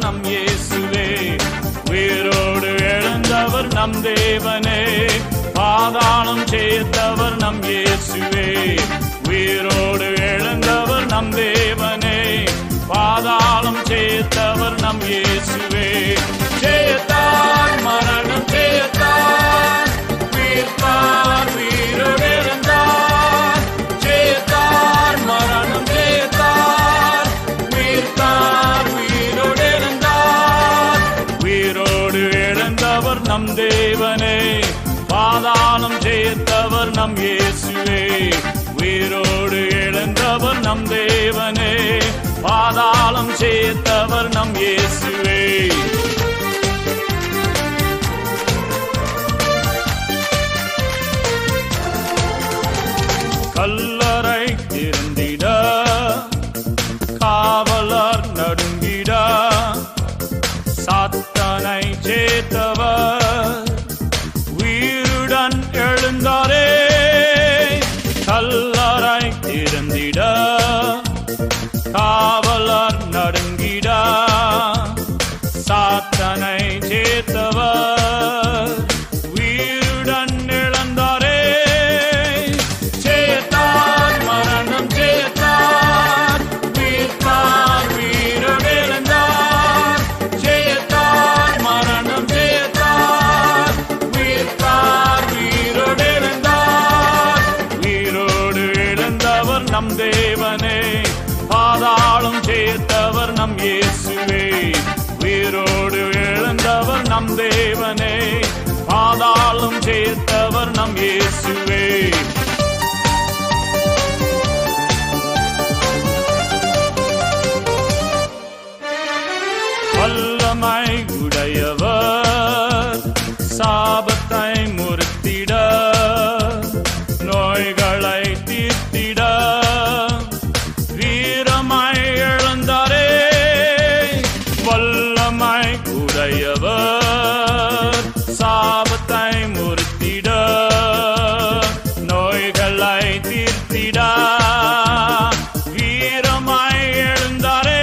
நம் இயேசுவே. உயிரோடு எழுந்தவர் நம் தேவனே, பாதாளம் சேர்த்தவர் நம் இயேசுவே. உயிரோடு எழுந்தவர் நம் தேவனே, பாதாளம் சேர்த்தவர் நம் இயேசுவே. ஜெயத்தார் மரணம் ஜெயத்தார், உயிர்த்தார் உயிரோடு எழுந்தார். ஜெயத்தார் மரணம் ஜெயத்தார், உயிர்த்தார் உயிரோடு எழுந்தார். உயிரோடு எழுந்தவர் நம் தேவனே, பாதாளம் ஜெயித்தவர் நம் இயேசுவே. உயிரோடு எழுந்தவர் நம் தேவனே, பாதாளம் ஜெயித்தவர் நம் இயேசுவே. கல்லறை திறந்திட காவலர் நடுங்கிட, சாத்தானை ஜெயித்தவர் உயிருடன் எழுந்தாரே. கல்லறை திறந்திட காவலர் நடுங்கிட, சாத்தானை ஜெயித்தவர் உயிருடன் எழுந்தாரே. ஜெயித்தார் மரணம் ஜெயித்தார், உயிர்த்தார் உயிரோடு எழுந்தார். ஜெயித்தார் மரணம் ஜெயித்தார், உயிர்த்தார் உயிரோடு எழுந்தார். உயிரோடு எழுந்தவர் நம் தேவனே, பாதாளம் ஜெயித்தவர் நம் இயேசுவே. உயிரோடு எழுந்தவர் நம் தேவனே, பாதாளம் ஜெயித்தவர் நம் இயேசுவே. வல்லமை உடையவர் சாபத்தை முறித்திட, நோய்களை தீர்த்திட வீரமாய் எழுந்தாரே. வல்லமை உடையவர் சாபத்தை முறித்திட, நோய்களை தீர்த்திட வீரமாய் எழுந்தாரே.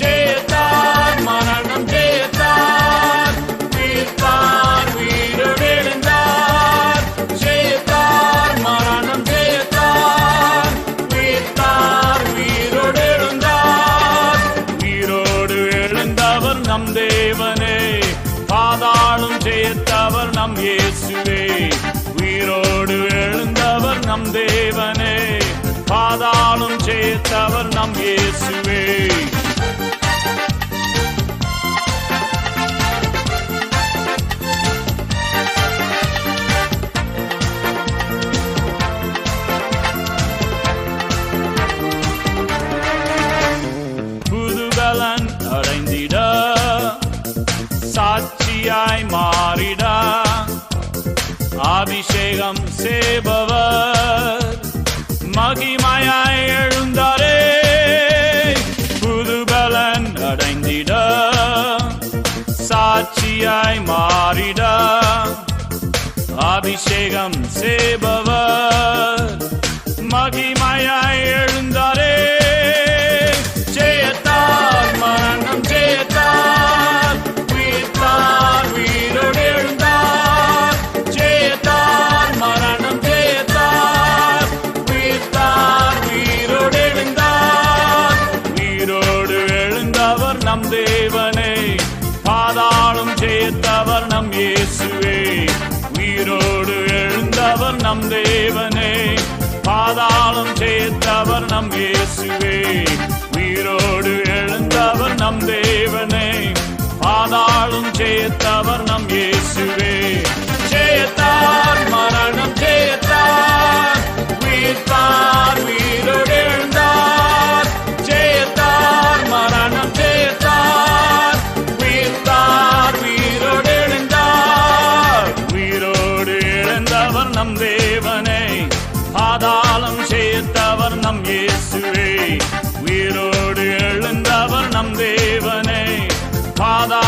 ஜெயித்தார் மரணம் ஜெயித்தார், உயிர்த்தார் உயிரோடு எழுந்தார். ஜெயித்தார் மரணம் ஜெயித்தார், உயிர்த்தார் உயிரோடு எழுந்தார். உயிரோடு எழுந்தவர் நம் தேவனே, பாதாளம் ஜெயித்தவர் நம் இயேசுவே. உயிரோடு எழுந்தவர் நம் தேவனே, பாதாளம் ஜெயித்தவர் நம் இயேசுவே. புதுபலன் அடைந்திட, சாட்சியாய் மாறிட, அபிஷேகம் செய்பவர் மகிமையாய் எழுந்தாரே. புதுபலன் அடைந்திட, சாட்சியாய் மாறிட, அபிஷேகம் செய்பவர் மகிமையாய் எழுந்தாரே. ஜெயித்தார் மரணம் ஜெயித்தார், உயிர்த்தார் உயிரோடு எழுந்தார். ஜெயித்தார் மரணம் ஜெயித்தார், உயிர்த்தார் உயிரோடு எழுந்தார். உயிரோடு எழுந்தவர் நம் தேவனே, பாதாளம் ஜெயித்தவர் நம் இயேசுவே. உயிரோடு எழுந்தவர் நம் தேவனே, பாதாளம் ஜெயித்தவர் நம் இயேசுவே. உயிரோடு எழுந்தவர் நம் தேவனே, பாதாளம் ஜெயித்தவர் நம் இயேசுவே. ஜெயித்தார் மரணம் ஜெயித்தார், உயிர்த்தார் உயிரோடு எழுந்தார். ஜெயித்தார் மரணம் ஜெயித்தார், உயிர்த்தார் உயிரோடு எழுந்தார். உயிரோடு எழுந்தவர் நம் தேவனே, பாதாளம் ஜெயித்தவர் நம் இயேசுவே. உயிரோடு எழுந்தவர் நம் தேவனே, பாதாளம்